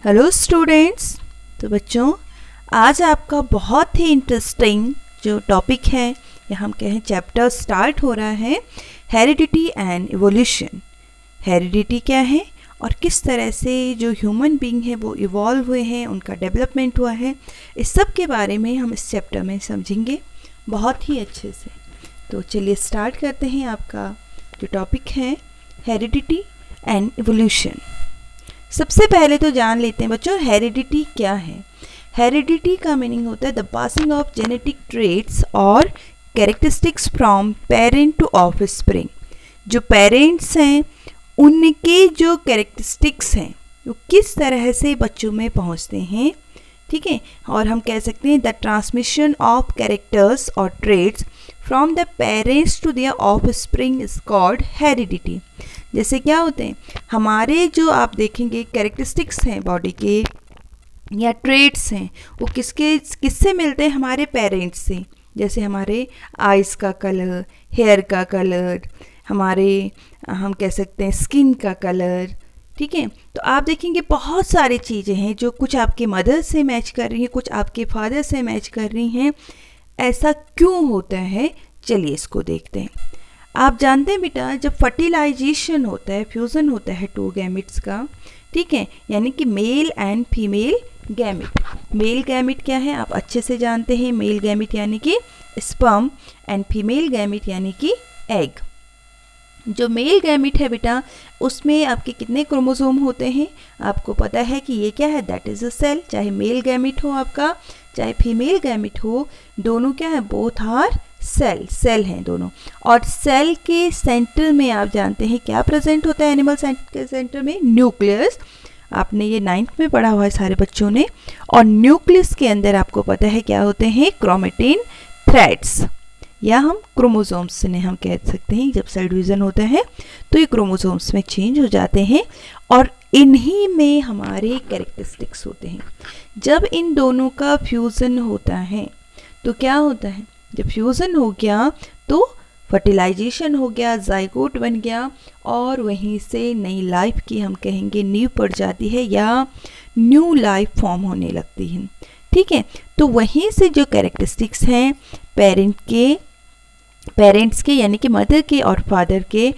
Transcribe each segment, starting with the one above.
Hello students. तो बच्चों, आज आपका बहुत ही इंटरेस्टिंग जो टॉपिक है या हम कहें चैप्टर स्टार्ट हो रहा है, हेरिडिटी एंड इवोल्यूशन। हेरिडिटी क्या है और किस तरह से जो ह्यूमन बीइंग है वो इवॉल्व हुए हैं, उनका डेवलपमेंट हुआ है, इस सब के बारे में हम इस चैप्टर में समझेंगे बहुत ही अच्छे से। तो चलिए स्टार्ट करते हैं। आपका जो टॉपिक है हेरिडिटी एंड इवोल्यूशन। सबसे पहले तो जान लेते हैं बच्चों हेरिडिटी क्या है। हेरिडिटी का मीनिंग होता है the passing of genetic traits और characteristics from parent to offspring. जो पेरेंट्स हैं उनके जो कैरेक्टरिस्टिक्स हैं वो किस तरह से बच्चों में पहुंचते हैं, ठीक है। और हम कह सकते हैं द ट्रांसमिशन ऑफ कैरेक्टर्स और traits from the parents to their offspring is called heredity. जैसे क्या होते हैं हमारे जो आप देखेंगे कैरेक्टरिस्टिक्स हैं बॉडी के या ट्रेट्स हैं वो किससे मिलते हैं, हमारे पेरेंट्स से। जैसे हमारे आइज़ का कलर, हेयर का कलर, हमारे हम कह सकते हैं स्किन का कलर, ठीक है। तो आप देखेंगे बहुत सारी चीज़ें हैं जो कुछ आपके मदर से मैच कर रही हैं, कुछ आपके फादर से मैच कर रही हैं। ऐसा क्यों होता है, चलिए इसको देखते हैं। आप जानते हैं बेटा, जब फर्टिलाइजेशन होता है, फ्यूज़न होता है टू गैमिट्स का, ठीक है, यानी कि male and female gamete. Male gamete क्या है आप अच्छे से जानते हैं, मेल गैमिट यानी कि स्पर्म एंड फीमेल गैमिट यानी कि एग। जो मेल गैमिट है बेटा उसमें आपके कितने क्रोमोसोम होते हैं, आपको पता है कि ये क्या है, दैट इज़ अ सेल। चाहे मेल गैमिट हो आपका चाहे फीमेल गैमिट हो, दोनों क्या है, बोथ आर सेल हैं दोनों। और सेल के सेंटर में आप जानते हैं क्या प्रेजेंट होता है, एनिमल के सेंटर में न्यूक्लियस। आपने ये 9th में पढ़ा हुआ है सारे बच्चों ने। और न्यूक्लियस के अंदर आपको पता है क्या होते हैं, क्रोमेटिन थ्रेड्स या हम क्रोमोसोम्स ने हम कह सकते हैं। जब सेल डिवीज़न होता है तो ये क्रोमोसोम्स में चेंज हो जाते हैं और इन्हीं में हमारे कैरेक्टरिस्टिक्स होते हैं। जब इन दोनों का फ्यूज़न होता है तो क्या होता है, जब फ्यूज़न हो गया तो फर्टिलाइजेशन हो गया, जाइगोट बन गया और वहीं से नई लाइफ की हम कहेंगे नींव पड़ जाती है या न्यू लाइफ फॉर्म होने लगती है, ठीक है। तो वहीं से जो कैरेक्टरिस्टिक्स हैं पेरेंट्स के यानी कि मदर के और फादर के,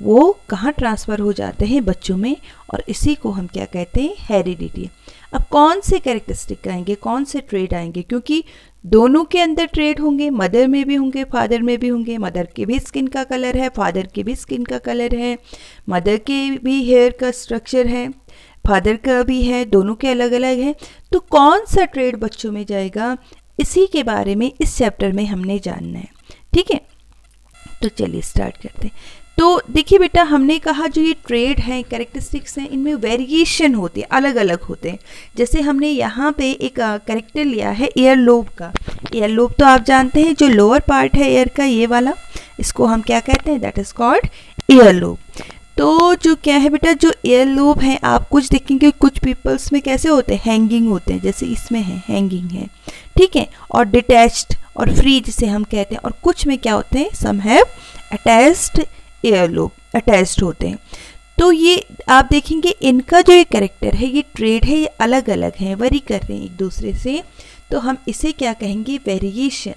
वो कहाँ ट्रांसफ़र हो जाते हैं, बच्चों में। और इसी को हम क्या कहते हैं, हेरिडिटी। अब कौन से कैरेक्टरिस्टिक आएंगे, कौन से ट्रेड आएंगे, क्योंकि दोनों के अंदर ट्रेड होंगे, मदर में भी होंगे फादर में भी होंगे। मदर के भी स्किन का कलर है, फादर के भी स्किन का कलर है, मदर के भी हेयर का स्ट्रक्चर है, फादर का भी है, दोनों के अलग अलग है। तो कौन सा ट्रेड बच्चों में जाएगा, इसी के बारे में इस चैप्टर में हमने जानना है, ठीक है। तो चलिए स्टार्ट करते हैं। तो देखिए बेटा, हमने कहा जो ये ट्रेड हैं, कैरेक्टरिस्टिक्स हैं, इनमें वेरिएशन होती है, अलग अलग होते हैं। जैसे हमने यहाँ पे एक कैरेक्टर लिया है ईयर लोब का। ईयर लोब तो आप जानते हैं जो लोअर पार्ट है ईयर का, ये वाला, इसको हम क्या कहते हैं, that is called ear lobe. तो जो क्या है बेटा, जो ईयर लोब है आप कुछ देखेंगे कुछ पीपल्स में कैसे होते हैं, हैंगिंग होते हैं, जैसे इसमें है हैंगिंग है, ठीक है, और डिटैच्ड और फ्री जिसे हम कहते हैं। और कुछ में क्या होते हैं, some have attached ear lobe, attached होते हैं। तो ये आप देखेंगे इनका जो ये कैरेक्टर है, ये ट्रेड है, ये अलग अलग हैं, वरी कर रहे हैं एक दूसरे से। तो हम इसे क्या कहेंगे, variation.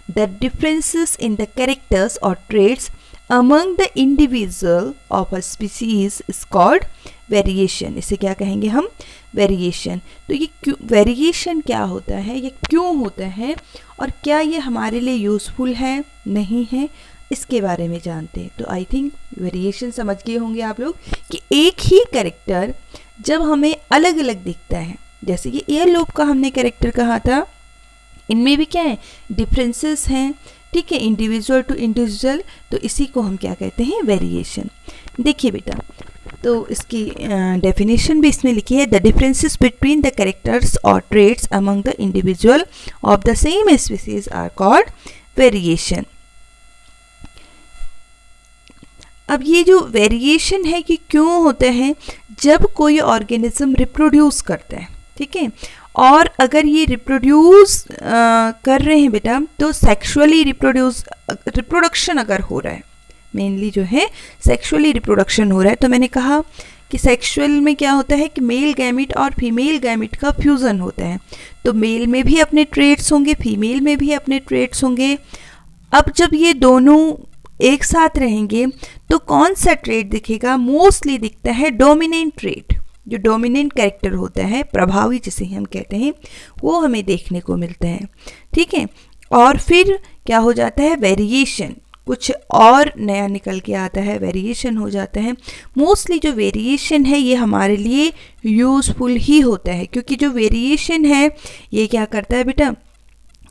The differences in the characters और trades among the individual of a species is called variation। इसे क्या कहेंगे हम, वेरिएशन। तो ये क्यों वेरिएशन क्या होता है, ये क्यों होता है और क्या ये हमारे लिए यूज़फुल है नहीं है, इसके बारे में जानते हैं। तो आई थिंक वेरिएशन समझ गए होंगे आप लोग कि एक ही कैरेक्टर जब हमें अलग अलग दिखता है, जैसे ये ईयर लोब का हमने कैरेक्टर कहा था, इनमें भी क्या है, डिफरेंसेस हैं, ठीक है, इंडिविजुअल टू इंडिविजुअल। तो इसी को हम क्या कहते हैं, वेरिएशन। देखिए बेटा, तो इसकी डेफिनेशन भी इसमें लिखी है, the differences between the characters और traits among the individual of the same species are called variation. अब ये जो वेरिएशन है कि क्यों होता है, जब कोई ऑर्गेनिज्म रिप्रोड्यूस करता है, ठीक है, और अगर ये रिप्रोड्यूस कर रहे हैं बेटा, तो सेक्सुअली रिप्रोडक्शन अगर हो रहा है, मेनली जो है सेक्सुअली रिप्रोडक्शन हो रहा है, तो मैंने कहा कि सेक्सुअल में क्या होता है कि मेल गैमिट और फीमेल गैमिट का फ्यूज़न होता है, तो मेल में भी अपने ट्रेट्स होंगे, फीमेल में भी अपने ट्रेट्स होंगे। अब जब ये दोनों एक साथ रहेंगे तो कौन सा ट्रेट दिखेगा? मोस्टली दिखता है डोमिनेंट ट्रेट, जो डोमिनेंट कैरेक्टर होता है, प्रभावी जिसे हम कहते हैं, वो हमें देखने को मिलता है, ठीक है। और फिर क्या हो जाता है? वेरिएशन, कुछ और नया निकल के आता है, वेरिएशन हो जाता है। मोस्टली जो वेरिएशन है ये हमारे लिए यूज़फुल ही होता है, क्योंकि जो वेरिएशन है ये क्या करता है बेटा?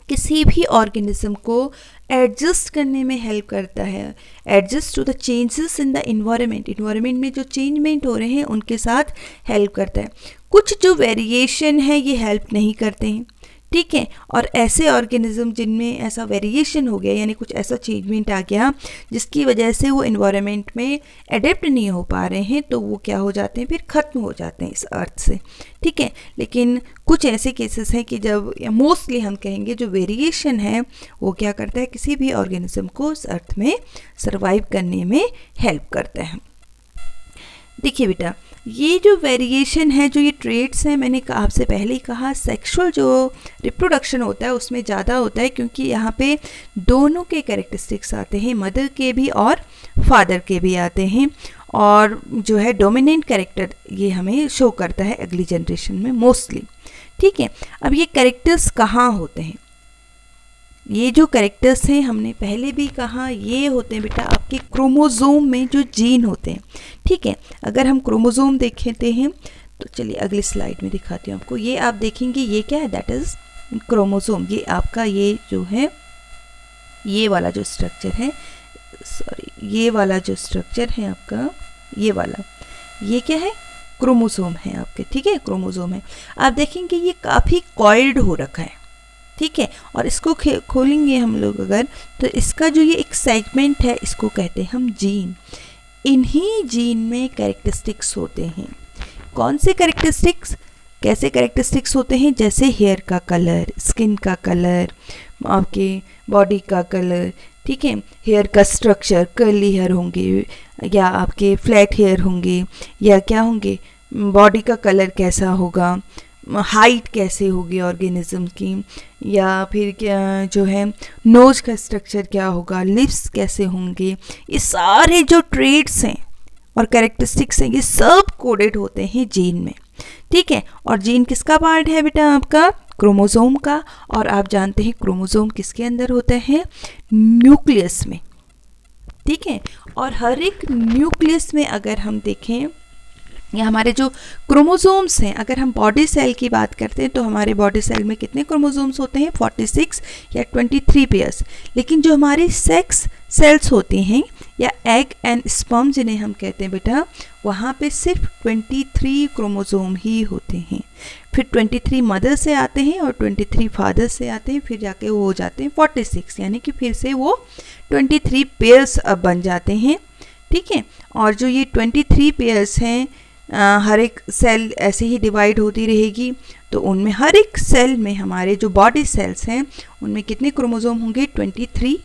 किसी भी ऑर्गेनिज्म को एडजस्ट करने में हेल्प करता है, adjust to the changes in the environment में जो चेंजमेंट हो रहे हैं उनके साथ हेल्प करता है। कुछ जो वेरिएशन है ये हेल्प नहीं करते हैं, ठीक है। और ऐसे ऑर्गेनिज्म जिनमें ऐसा वेरिएशन हो गया, यानी कुछ ऐसा चेंजमेंट आ गया जिसकी वजह से वो इन्वायरमेंट में एडेप्ट नहीं हो पा रहे हैं, तो वो क्या हो जाते हैं? फिर ख़त्म हो जाते हैं इस अर्थ से, ठीक है। लेकिन कुछ ऐसे केसेस हैं कि जब मोस्टली हम कहेंगे जो वेरिएशन है वो क्या करता है? किसी भी ऑर्गेनिज्म को इस अर्थ में सर्वाइव करने में हेल्प करता है। देखिए बेटा, ये जो वेरिएशन है, जो ये ट्रेट्स हैं, मैंने आपसे पहले ही कहा सेक्सुअल जो रिप्रोडक्शन होता है उसमें ज़्यादा होता है, क्योंकि यहाँ पे दोनों के कैरेक्टरिस्टिक्स आते हैं, मदर के भी और फादर के भी आते हैं। और जो है डोमिनेंट कैरेक्टर ये हमें शो करता है अगली जनरेशन में मोस्टली, ठीक है। अब ये कैरेक्टर्स कहाँ होते हैं? ये जो कैरेक्टर्स हैं हमने पहले भी कहा, ये होते हैं बेटा आपके क्रोमोज़ोम में जो जीन होते हैं, ठीक है। अगर हम क्रोमोज़ोम देखते हैं तो चलिए अगली स्लाइड में दिखाती हूँ आपको। ये आप देखेंगे ये क्या है? That is chromosome. ये आपका ये जो है, ये वाला जो स्ट्रक्चर है, सॉरी, ये वाला जो स्ट्रक्चर है आपका, ये वाला, ये क्या है? क्रोमोज़ोम है आपके, ठीक है, क्रोमोज़ोम है। आप देखेंगे ये काफ़ी कॉइल्ड हो रखा है, ठीक है। और इसको खोलेंगे हम लोग अगर, तो इसका जो ये एक सेगमेंट है इसको कहते हैं हम जीन। इन्हीं जीन में कैरेक्टरिस्टिक्स होते हैं। कौन से कैरेक्टरिस्टिक्स? कैसे कैरेक्टरिस्टिक्स होते हैं? जैसे हेयर का कलर, स्किन का कलर, आपके बॉडी का कलर, ठीक है। हेयर का स्ट्रक्चर, कर्ली हेयर होंगे या आपके फ्लैट हेयर होंगे, या क्या होंगे, बॉडी का कलर कैसा होगा, हाइट कैसे होगी ऑर्गेनिज्म की, या फिर क्या जो है नोज का स्ट्रक्चर क्या होगा, लिप्स कैसे होंगे, ये सारे जो ट्रेट्स हैं और कैरेक्टरिस्टिक्स हैं ये सब कोडेड होते हैं जीन में, ठीक है। और जीन किसका पार्ट है बेटा? आपका क्रोमोज़ोम का। और आप जानते हैं क्रोमोज़ोम किसके अंदर होता है? न्यूक्लियस में, ठीक है। और हर एक न्यूक्लियस में अगर हम देखें, या हमारे जो क्रोमोसोम्स हैं, अगर हम बॉडी सेल की बात करते हैं तो हमारे बॉडी सेल में कितने क्रोमोसोम्स होते हैं? 46 या 23 पेयर्स। लेकिन जो हमारी सेक्स सेल्स होती हैं या एग एंड स्पर्म जिन्हें हम कहते हैं बेटा, वहाँ पे सिर्फ 23 क्रोमोसोम ही होते हैं। फिर 23 मदर से आते हैं और 23 फादर से आते हैं, फिर जाके वो हो जाते हैं 46, यानी कि फिर से वो 23 पेयर्स अब बन जाते हैं, ठीक है। और जो ये 23 पेयर्स हैं, हर एक सेल ऐसे ही डिवाइड होती रहेगी, तो उनमें हर एक सेल में हमारे जो बॉडी सेल्स हैं उनमें कितने क्रोमोसोम होंगे? 23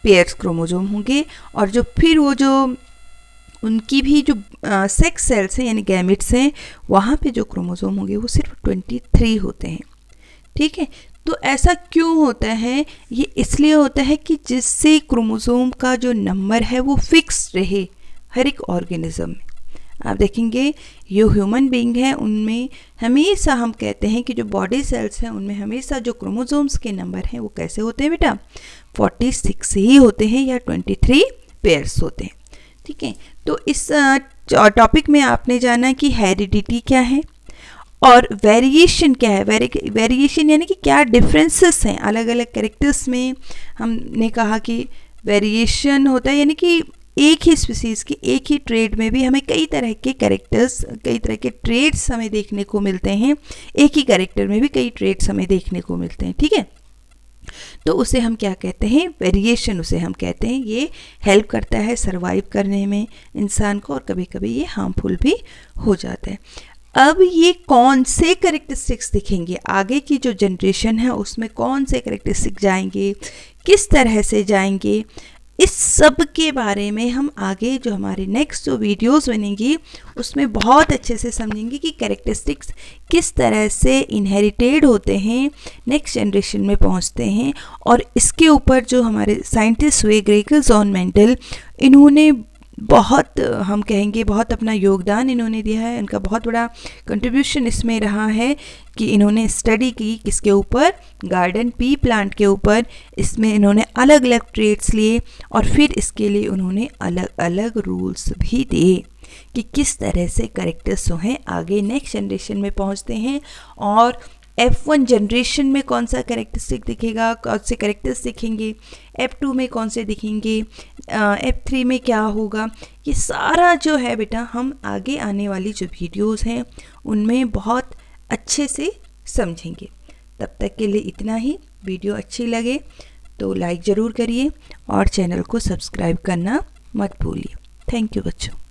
पेयर्स क्रोमोसोम होंगे। और जो फिर वो जो उनकी भी जो सेक्स सेल्स हैं यानी गैमेट्स हैं, वहाँ पे जो क्रोमोसोम होंगे वो सिर्फ 23 होते हैं, ठीक है। तो ऐसा क्यों होता है? ये इसलिए होता है कि जिससे क्रोमोसोम का जो नंबर है वो फिक्स रहे हर एक ऑर्गेनिज्म में। आप देखेंगे जो ह्यूमन बीइंग है उनमें हमेशा हम कहते हैं कि जो बॉडी सेल्स हैं उनमें हमेशा जो क्रोमोसोम्स के नंबर हैं वो कैसे होते हैं बेटा? 46 ही होते हैं या 23 पेयर्स होते हैं, ठीक है। तो इस टॉपिक में आपने जाना कि हेरिडिटी क्या है और वेरिएशन क्या है। वेरिएशन यानी कि क्या डिफरेंसेस हैं अलग अलग कैरेक्टर्स में। हमने कहा कि वेरिएशन होता है यानी कि एक ही स्पीसीज़ की एक ही ट्रेड में भी हमें कई तरह के कैरेक्टर्स, कई तरह के ट्रेड्स हमें देखने को मिलते हैं। एक ही कैरेक्टर में भी कई ट्रेड्स हमें देखने को मिलते हैं, ठीक है। तो उसे हम क्या कहते हैं? वेरिएशन उसे हम कहते हैं। ये हेल्प करता है सरवाइव करने में इंसान को, और कभी कभी ये हार्मफुल भी हो जाता है। अब ये कौन से कैरेक्टरिस्टिक्स दिखेंगे आगे की जो जनरेशन है उसमें, कौन से कैरेक्टरिस्टिक जाएंगे, किस तरह से जाएंगे, इस सब के बारे में हम आगे जो हमारे नेक्स्ट जो वीडियोस बनेंगी उसमें बहुत अच्छे से समझेंगे कि कैरेक्टरिस्टिक्स किस तरह से इनहेरिटेड होते हैं, नेक्स्ट जनरेशन में पहुंचते हैं। और इसके ऊपर जो हमारे साइंटिस्ट हुए ग्रेगर जॉन मेंडल, इन्होंने बहुत, हम कहेंगे बहुत अपना योगदान इन्होंने दिया है। उनका बहुत बड़ा कंट्रीब्यूशन इसमें रहा है कि इन्होंने स्टडी की किसके ऊपर, गार्डन पी प्लांट के ऊपर। इसमें इन्होंने अलग अलग ट्रेट्स लिए और फिर इसके लिए उन्होंने अलग अलग रूल्स भी दिए कि किस तरह से कैरेक्टर्स जो हैं आगे नेक्स्ट जनरेशन में पहुंचते हैं। और F1 जनरेशन में कौन सा कैरेक्टरिस्टिक दिखेगा, कौन से कैरेक्टर्स दिखेंगे, F2 में कौन से दिखेंगे, F3 में क्या होगा, ये सारा जो है बेटा हम आगे आने वाली जो वीडियोस हैं उनमें बहुत अच्छे से समझेंगे। तब तक के लिए इतना ही। वीडियो अच्छी लगे तो लाइक ज़रूर करिए और चैनल को सब्सक्राइब करना मत भूलिए। थैंक यू बच्चों।